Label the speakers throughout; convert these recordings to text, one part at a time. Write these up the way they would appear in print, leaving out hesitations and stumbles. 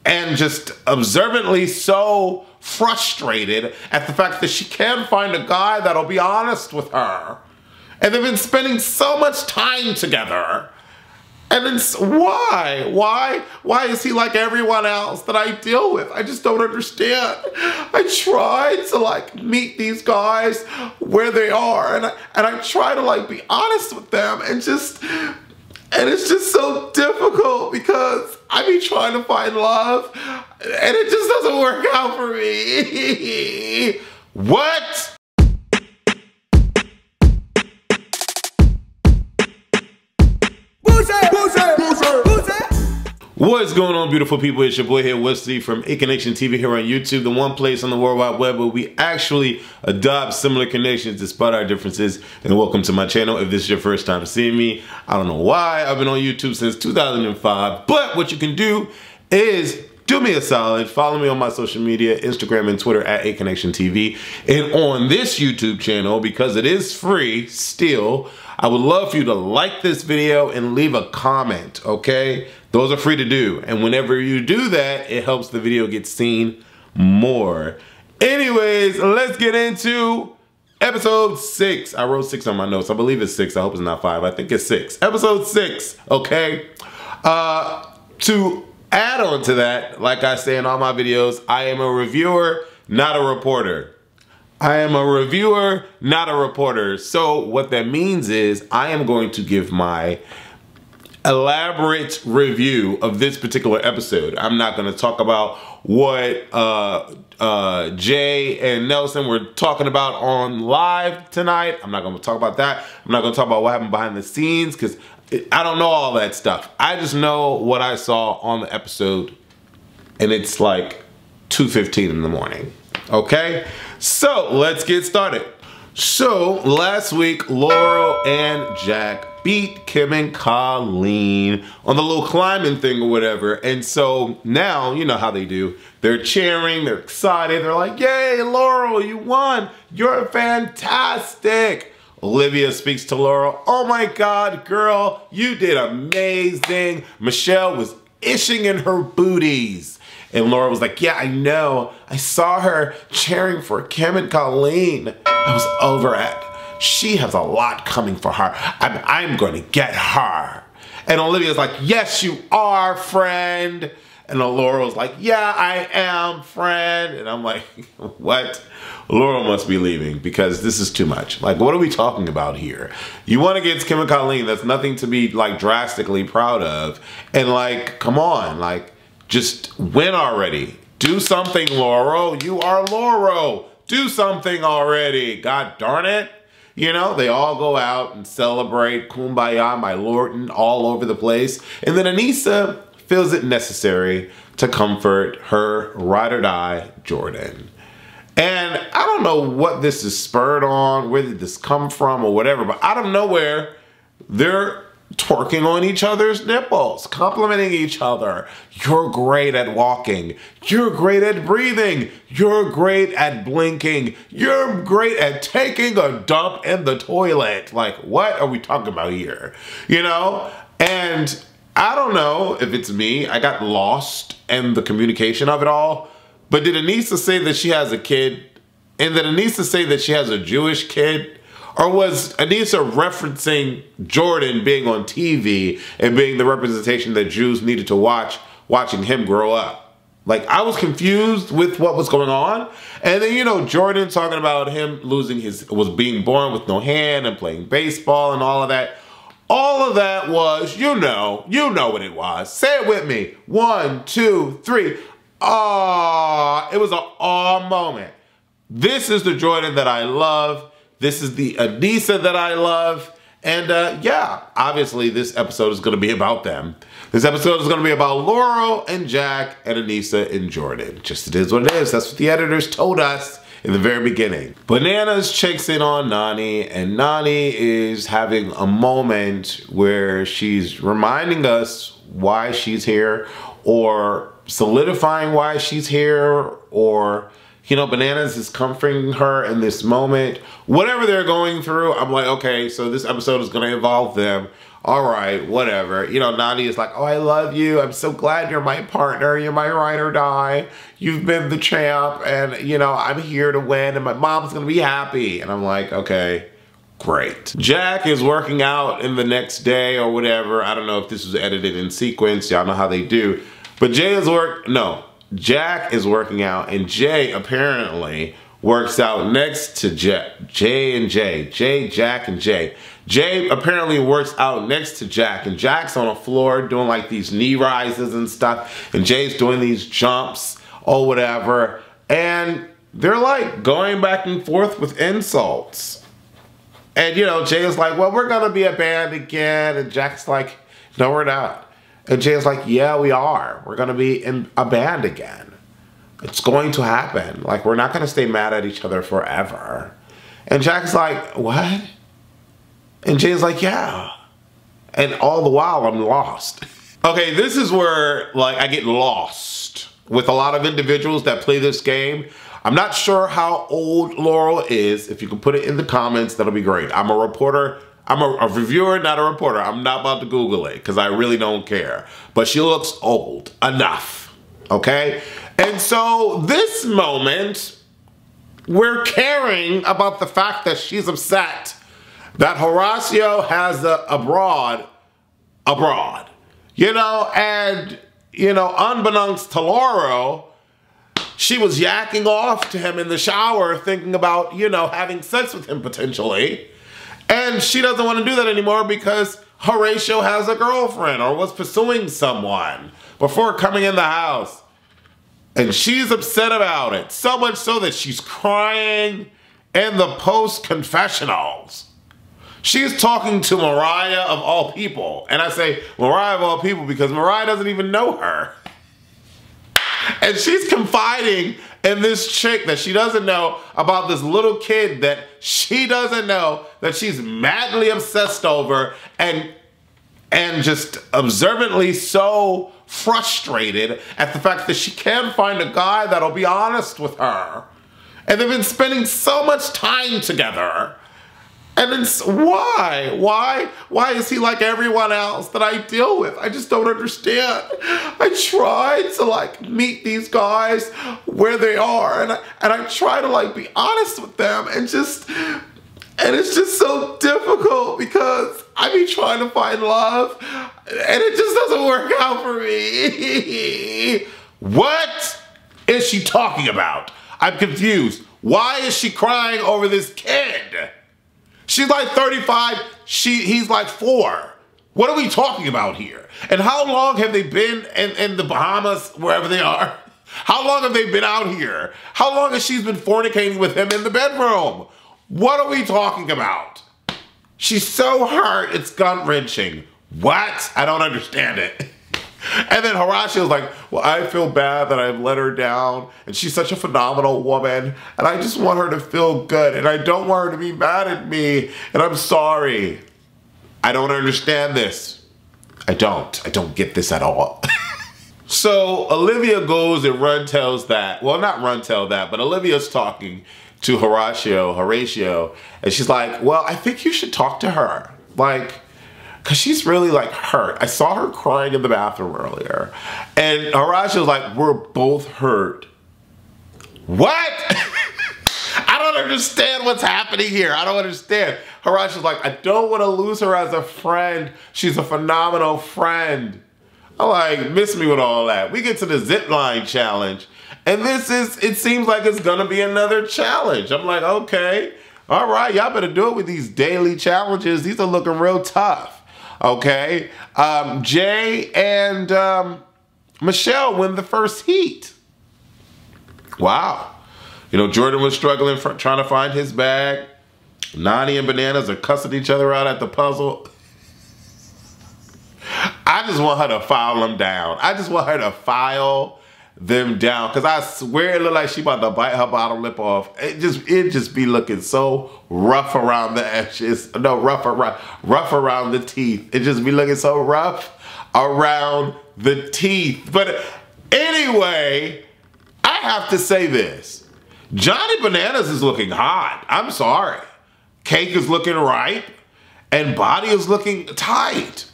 Speaker 1: and just observantly so frustrated at the fact that she can't find a guy that'll be honest with her. And they've been spending so much time together. And it's why? Why is he like everyone else that I deal with? I just don't understand. I try to like meet these guys where they are, and I try to like be honest with them, and it's just so difficult because I be trying to find love and it just doesn't work out for me. What? What's going on, beautiful people? It's your boy here, Wesley from A Connection TV here on YouTube, the one place on the World Wide Web where we actually adopt similar connections despite our differences. And welcome to my channel. If this is your first time seeing me, I don't know why. I've been on YouTube since 2005, but what you can do is do me a solid, follow me on my social media, Instagram and Twitter at A Connection TV. And on this YouTube channel, because it is free still, I would love for you to like this video and leave a comment, okay? Those are free to do. And whenever you do that, it helps the video get seen more. Anyways, let's get into episode 6. I wrote 6 on my notes. I believe it's 6. I hope it's not 5. I think it's 6. Episode 6, okay? To add on to that, like I say in all my videos, I am a reviewer, not a reporter. I am a reviewer, not a reporter. So what that means is I am going to give my elaborate review of this particular episode. I'm not going to talk about what Jay and Nelson were talking about on live tonight. I'm not going to talk about that. I'm not going to talk about what happened behind the scenes because I don't know all that stuff. I just know what I saw on the episode, and it's like 2:15 in the morning. Okay? So let's get started. So last week, Laurel and Jack beat Kim and Colleen on the little climbing thing or whatever. And so now, you know how they do. They're cheering, they're excited. They're like, yay, Laurel, you won. You're fantastic. Olivia speaks to Laurel. Oh my God, girl, you did amazing. Michelle was itching in her booties. And Laura was like, yeah, I know. I saw her cheering for Kim and Colleen. I was over it. She has a lot coming for her. I'm going to get her. And Olivia's like, yes, you are, friend. And Laura was like, yeah, I am, friend. And I'm like, what? Laura must be leaving because this is too much. Like, what are we talking about here? You want to get Kim and Colleen. That's nothing to be, like, drastically proud of. And, like, come on. Like, just win already. Do something, Laurel. You are Laurel. Do something already. God darn it. You know, they all go out and celebrate Kumbaya, My Lorton, all over the place. And then Aneesa feels it necessary to comfort her ride or die, Jordan. And I don't know what this is spurred on, where did this come from or whatever, but out of nowhere, they're twerking on each other's nipples, complimenting each other. You're great at walking. You're great at breathing. You're great at blinking. You're great at taking a dump in the toilet. Like, what are we talking about here? You know? And I don't know if it's me. I got lost in the communication of it all. But did Aneesa say that she has a kid? And did Aneesa say that she has a Jewish kid? Or was Aneesa referencing Jordan being on TV and being the representation that Jews needed to watch, watching him grow up? Like, I was confused with what was going on. And then, you know, Jordan talking about him was being born with no hand and playing baseball and all of that. All of that was, you know what it was. Say it with me. 1, 2, 3. Ah, it was an awe moment. This is the Jordan that I love. This is the Aneesa that I love. And yeah, obviously this episode is going to be about them. This episode is going to be about Laurel and Jack and Aneesa and Jordan. Just it is what it is. That's what the editors told us in the very beginning. Bananas checks in on Nany, and Nany is having a moment where she's reminding us why she's here, or solidifying why she's here, or, you know, Bananas is comforting her in this moment. Whatever they're going through, I'm like, okay, so this episode is going to involve them. all right, whatever. You know, Nany is like, oh, I love you. I'm so glad you're my partner. You're my ride or die. You've been the champ. And, you know, I'm here to win. And my mom's going to be happy. And I'm like, okay, great. Jack is working out in the next day or whatever. I don't know if this was edited in sequence. Y'all know how they do. But Jack is working out. And Jay apparently works out next to Jack and Jay. Jay apparently works out next to Jack, and Jack's on the floor doing like these knee rises and stuff, and Jay's doing these jumps or whatever, and they're like going back and forth with insults. And you know, Jay's like, well, we're gonna be a band again, and Jack's like, no, we're not. And Jay's like, yeah, we are. We're gonna be in a band again. It's going to happen. Like, we're not gonna stay mad at each other forever. And Jack's like, what? And Jay's like, yeah. And all the while, I'm lost. Okay, this is where, like, I get lost with a lot of individuals that play this game. I'm not sure how old Laurel is. If you can put it in the comments, that'll be great. I'm a reporter. I'm a reviewer, not a reporter. I'm not about to Google it because I really don't care. But she looks old enough, okay? And so this moment, we're caring about the fact that she's upset that Horacio has abroad, you know, and, you know, unbeknownst to Laurel, she was yakking off to him in the shower thinking about, you know, having sex with him potentially. And she doesn't want to do that anymore because Horacio has a girlfriend or was pursuing someone before coming in the house. And she's upset about it, so much so that she's crying in the post-confessionals. She's talking to Mariah of all people. And I say Mariah of all people because Mariah doesn't even know her. And she's confiding in this chick that she doesn't know about this little kid that she doesn't know that she's madly obsessed over and just observantly so frustrated at the fact that she can't find a guy that'll be honest with her. And they've been spending so much time together. And it's why is he like everyone else that I deal with? I just don't understand. I tried to like meet these guys where they are, and I try to like be honest with them, and it's just so difficult because I be trying to find love, and it just doesn't work out for me. What is she talking about? I'm confused. Why is she crying over this kid? She's like 35, he's like 4. What are we talking about here? And how long have they been in the Bahamas, wherever they are? How long have they been out here? How long has she been fornicating with him in the bedroom? What are we talking about? She's so hurt, it's gut-wrenching. What? I don't understand it. And then Horacio's like, well, I feel bad that I've let her down, and she's such a phenomenal woman, and I just want her to feel good, and I don't want her to be mad at me, and I'm sorry. I don't understand this. I don't get this at all. So Olivia goes and run-tells that, well, not run-tell that, but Olivia's talking to Horatio, and she's like, well, I think you should talk to her. Like, because she's really like hurt. I saw her crying in the bathroom earlier. And Horacio's like, we're both hurt. What? I don't understand what's happening here. I don't understand. Horacio's like, I don't want to lose her as a friend. She's a phenomenal friend. I'm like, miss me with all that. We get to the zip line challenge. And it seems like it's going to be another challenge. I'm like, okay. All right, y'all better do it with these daily challenges. These are looking real tough. Okay, Jay and Michelle win the first heat. Wow. You know, Jordan was struggling trying to find his bag. Nany and Bananas are cussing each other out at the puzzle. I just want her to file them down. I just want her to file them down, because I swear it looked like she about to bite her bottom lip off. It just be looking so rough around the edges. No, rough around the teeth. It just be looking so rough around the teeth. But anyway, I have to say this. Johnny Bananas is looking hot. I'm sorry. Cake is looking ripe. and Body is looking tight.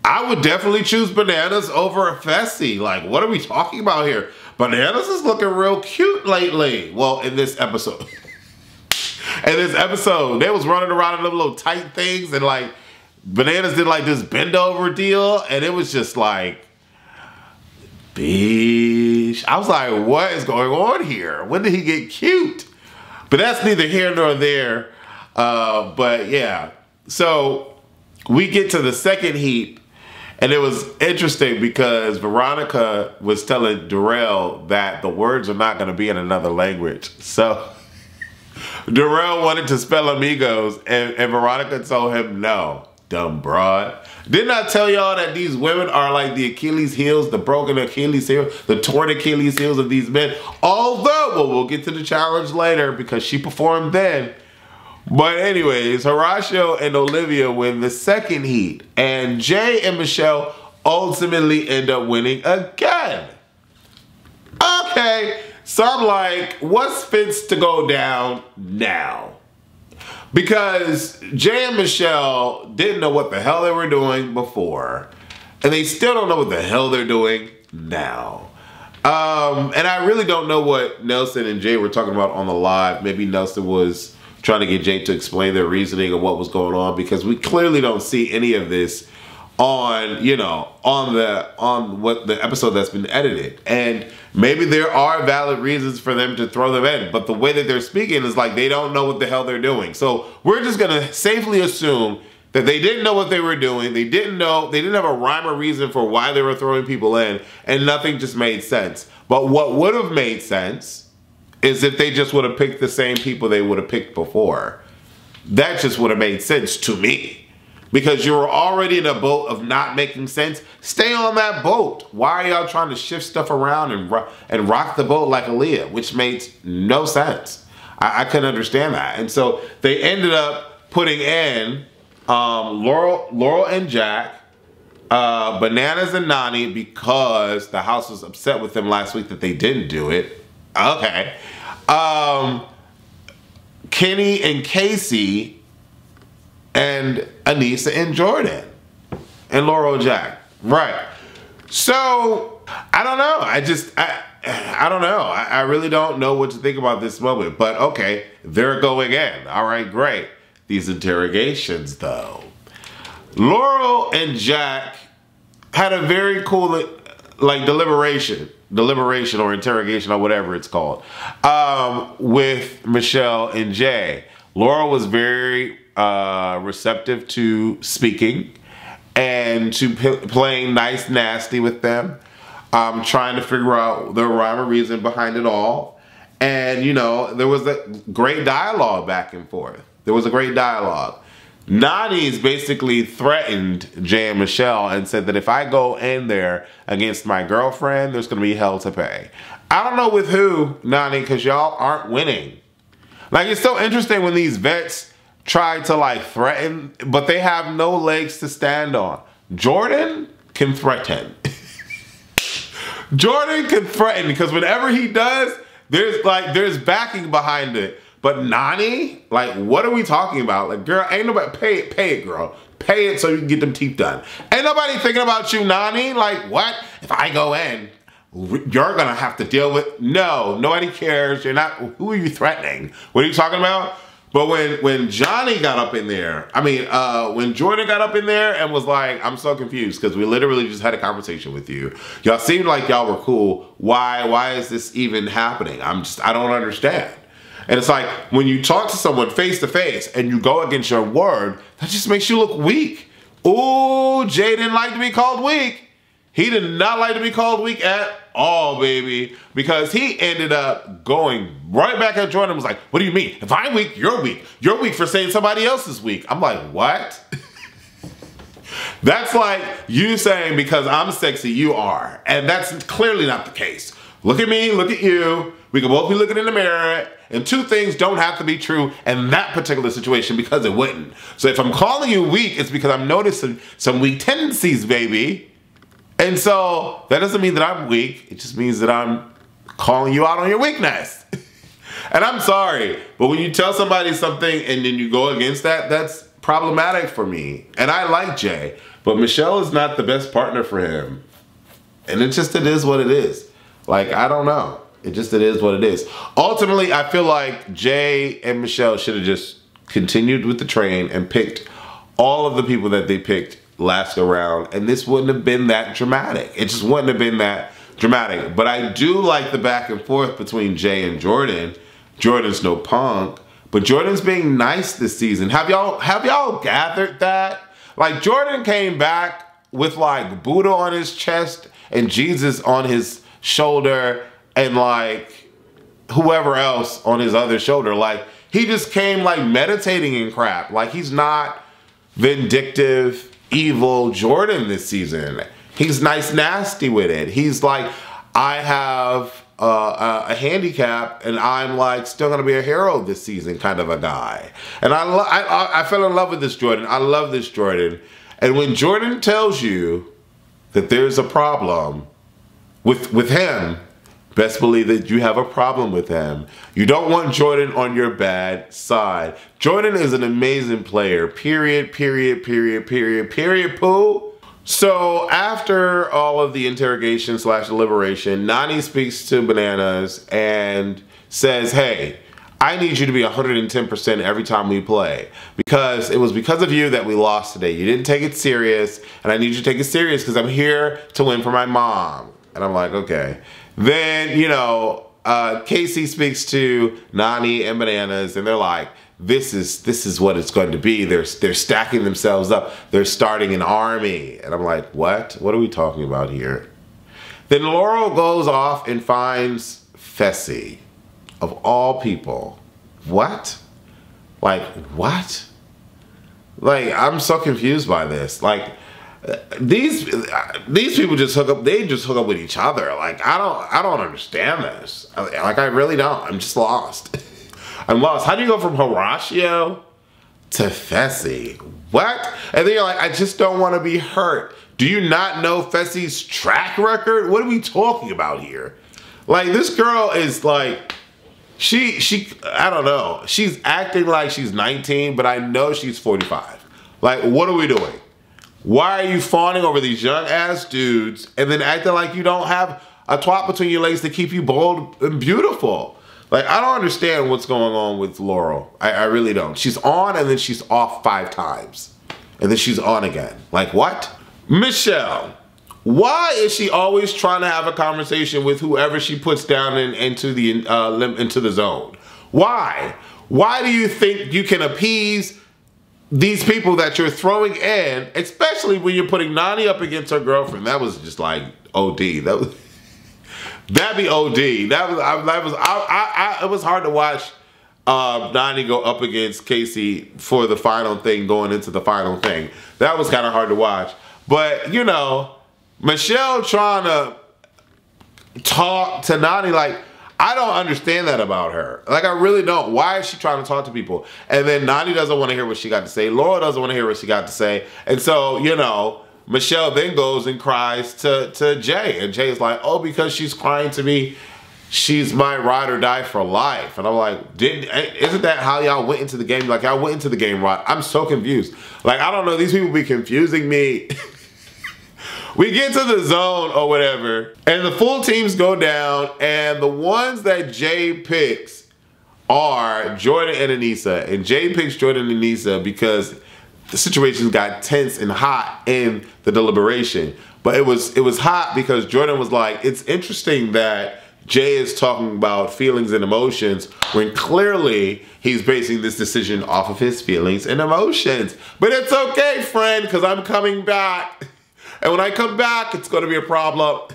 Speaker 1: I would definitely choose Bananas over Fessy. Like, what are we talking about here? Bananas is looking real cute lately. Well, in this episode. In this episode, they was running around in them little tight things, and like Bananas did like this bend over deal, and it was just like, bitch. I was like, what is going on here? When did he get cute? But that's neither here nor there. But yeah, so we get to the second heat, and it was interesting because Veronica was telling Darrell that the words are not going to be in another language. So Darrell wanted to spell amigos, and Veronica told him no, dumb broad. Didn't I tell y'all that these women are like the Achilles heels, the broken Achilles heel, the torn Achilles heels of these men? Although, well, we'll get to the challenge later because she performed then. But anyways, Horacio and Olivia win the second heat, and Jay and Michelle ultimately end up winning again. Okay, so I'm like, what's fits to go down now? Because Jay and Michelle didn't know what the hell they were doing before, and they still don't know what the hell they're doing now. And I really don't know what Nelson and Jay were talking about on the live. Maybe Nelson was trying to get Jay to explain their reasoning of what was going on, because we clearly don't see any of this on, you know, on what the episode that's been edited. And maybe there are valid reasons for them to throw them in, but the way that they're speaking is like they don't know what the hell they're doing. So we're just gonna safely assume that they didn't know what they were doing. They didn't have a rhyme or reason for why they were throwing people in, and nothing just made sense. But what would have made sense is if they just would have picked the same people they would have picked before. That just would have made sense to me. Because you were already in a boat of not making sense. Stay on that boat. Why are y'all trying to shift stuff around and rock the boat like Aaliyah, which made no sense. I couldn't understand that. And so they ended up putting in Laurel and Jack, Bananas and Nany, because the house was upset with them last week that they didn't do it. Okay. Kenny and Casey, and Aneesa and Jordan, and Laurel and Jack. Right. So, I don't know. I don't know. I really don't know what to think about this moment. But okay, they're going in. All right, great. These interrogations, though. Laurel and Jack had a very cool, like, deliberation or interrogation or whatever it's called, with Michelle and Jay. Laurel was very receptive to speaking and to playing nice nasty with them, trying to figure out the rhyme or reason behind it all. And, you know, there was a great dialogue back and forth. There was a great dialogue. Nany's basically threatened Jay and Michelle and said that if I go in there against my girlfriend, there's going to be hell to pay. I don't know with who, Nany, because y'all aren't winning. Like, it's so interesting when these vets try to, like, threaten, but they have no legs to stand on. Jordan can threaten. Jordan can threaten, because whenever he does, there's backing behind it. But Nany, like, what are we talking about? Like, girl, ain't nobody, pay it, girl. Pay it so you can get them teeth done. Ain't nobody thinking about you, Nany. Like, what? If I go in, you're gonna have to deal with, no, nobody cares. You're not, who are you threatening? What are you talking about? But when Johnny got up in there, when Jordan got up in there and was like, I'm so confused because we literally just had a conversation with you. Y'all seemed like y'all were cool. Why is this even happening? I don't understand. And it's like, when you talk to someone face to face and you go against your word, that just makes you look weak. Ooh, Jay didn't like to be called weak. He did not like to be called weak at all, baby. Because he ended up going right back at Jordan and was like, what do you mean? If I'm weak, you're weak. You're weak for saying somebody else is weak. I'm like, what? That's like you saying because I'm sexy, you are. And that's clearly not the case. Look at me, look at you. We can both be looking in the mirror, and two things don't have to be true in that particular situation because it wouldn't. So if I'm calling you weak, it's because I'm noticing some weak tendencies, baby. And so that doesn't mean that I'm weak. It just means that I'm calling you out on your weakness. And I'm sorry, but when you tell somebody something and then you go against that, that's problematic for me. And I like Jay, but Michelle is not the best partner for him. And it is what it is. Like, I don't know. It is what it is. Ultimately, I feel like Jay and Michelle should have just continued with the train and picked all of the people that they picked last go round, and this wouldn't have been that dramatic. It just wouldn't have been that dramatic. But I do like the back and forth between Jay and Jordan. Jordan's no punk, but Jordan's being nice this season. Have y'all gathered that? Like, Jordan came back with like Buddha on his chest and Jesus on his shoulder and like whoever else on his other shoulder. Like, he just came like meditating and crap. Like, he's not vindictive, evil Jordan this season. He's nice nasty with it. He's like, I have a handicap and I'm like still gonna be a hero this season kind of a guy. And I fell in love with this Jordan. I love this Jordan. And when Jordan tells you that there's a problem with him, best believe that you have a problem with him. You don't want Jordan on your bad side. Jordan is an amazing player, period, period, period, period, period, poo. So after all of the interrogation / deliberation, Nany speaks to Bananas and says, hey, I need you to be 110% every time we play, because it was because of you that we lost today. You didn't take it serious, and I need you to take it serious because I'm here to win for my mom. And I'm like, okay. Then, you know, Casey speaks to Nany and Bananas, and they're like, this is what it's going to be. They're stacking themselves up. They're starting an army. And I'm like, what? What are we talking about here? Then Laurel goes off and finds Fessy, of all people. What? Like, what? Like, I'm so confused by this. Like, these people just hook up. They just hook up with each other. Like, I don't understand this. Like, I really don't. I'm just lost. I'm lost. How do you go from Horatio to Fessy? What? And then you're like, I just don't want to be hurt. Do you not know Fessy's track record? What are we talking about here? Like, this girl is like, I don't know. She's acting like she's 19, but I know she's 45. Like, what are we doing? Why are you fawning over these young ass dudes and then acting like you don't have a twat between your legs to keep you bold and beautiful? Like, I don't understand what's going on with Laurel. I really don't. She's on and then she's off 5 times. And then she's on again. Like, what? Michelle, why is she always trying to have a conversation with whoever she puts down into the zone? Why? Why do you think you can appease these people that you're throwing in, especially when you're putting Nany up against her girlfriend? That was just like OD. That'd be OD. It was hard to watch Nany go up against Casey for the final thing, going into the final thing. That was kind of hard to watch. But, you know, Michelle trying to talk to Nany, like, I don't understand that about her. Like, I really don't. Why is she trying to talk to people? And then Nany doesn't want to hear what she got to say. Laura doesn't want to hear what she got to say. And so, you know, Michelle then goes and cries to Jay. And Jay is like, oh, because she's crying to me, she's my ride or die for life. And I'm like, isn't that how y'all went into the game? Like, y'all went into the game right. I'm so confused. Like, I don't know. These people be confusing me. We get to the zone or whatever, and the full teams go down, and the ones that Jay picks are Jordan and Aneesa. And Jay picks Jordan and Aneesa because the situation got tense and hot in the deliberation. But it was hot because Jordan was like, it's interesting that Jay is talking about feelings and emotions when clearly he's basing this decision off of his feelings and emotions. But it's okay, friend, because I'm coming back. And when I come back, it's going to be a problem.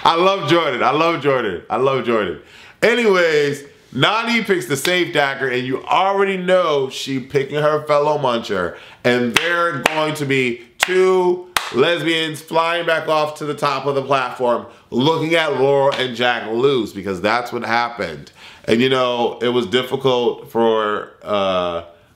Speaker 1: I love Jordan. I love Jordan. I love Jordan. Anyways, Nany picks the safe dagger, and you already know she picking her fellow muncher. And they're going to be 2 lesbians flying back off to the top of the platform, looking at Laurel and Jack lose, because that's what happened. And, you know, it was difficult for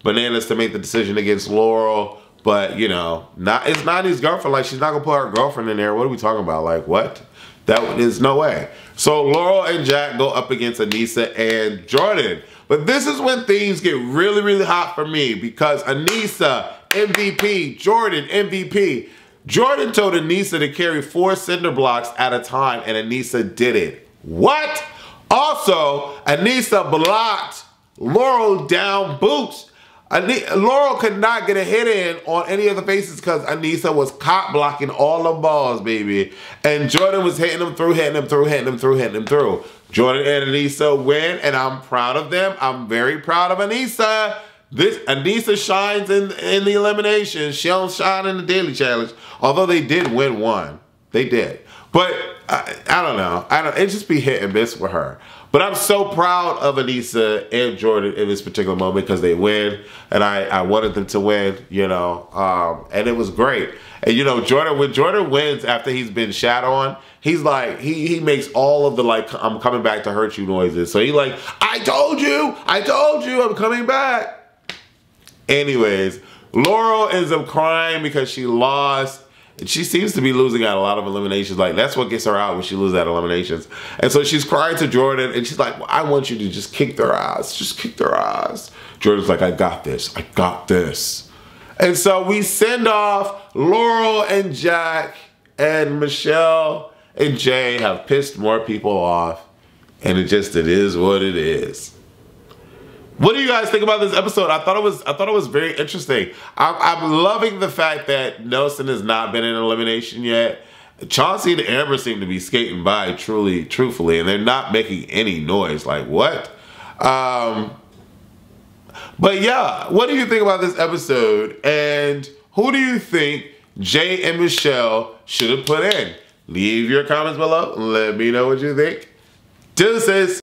Speaker 1: Bananas to make the decision against Laurel. But, you know, it's Nany's girlfriend. Like, she's not going to put her girlfriend in there. What are we talking about? Like, what? That is no way. So Laurel and Jack go up against Aneesa and Jordan. But this is when things get really, really hot for me because Aneesa, MVP, Jordan, MVP. Jordan told Aneesa to carry 4 cinder blocks at a time, and Aneesa did it. What? Also, Aneesa blocked Laurel down boots. Laurel could not get a hit in on any of the faces because Aneesa was cop blocking all the balls, baby. And Jordan was hitting them through, hitting them through, hitting them through, hitting them through. Jordan and Aneesa win, and I'm proud of them. I'm very proud of Aneesa. Aneesa shines in the elimination. She don't shine in the daily challenge. Although they did win one. They did. But I don't know. It just be hit and miss with her. But I'm so proud of Aneesa and Jordan in this particular moment because they win. And I wanted them to win, you know. And it was great. And, you know, when Jordan wins after he's been shat on, he's like, he makes all of the, like, I'm coming back to hurt you noises. So he like, I told you, I'm coming back. Anyways, Laurel ends up crying because she lost. And she seems to be losing out a lot of eliminations. Like, that's what gets her out when she loses out eliminations. And so she's crying to Jordan, and she's like, well, I want you to just kick their ass. Just kick their ass. Jordan's like, I got this. I got this. And so we send off Laurel and Jack, and Michelle and Jay have pissed more people off. And it is what it is. What do you guys think about this episode? I thought it was very interesting. I'm loving the fact that Nelson has not been in elimination yet. Chauncey and Amber seem to be skating by truthfully, and they're not making any noise. Like, what? But yeah, what do you think about this episode? And who do you think Jay and Michelle should have put in? Leave your comments below. Let me know what you think. Deuces.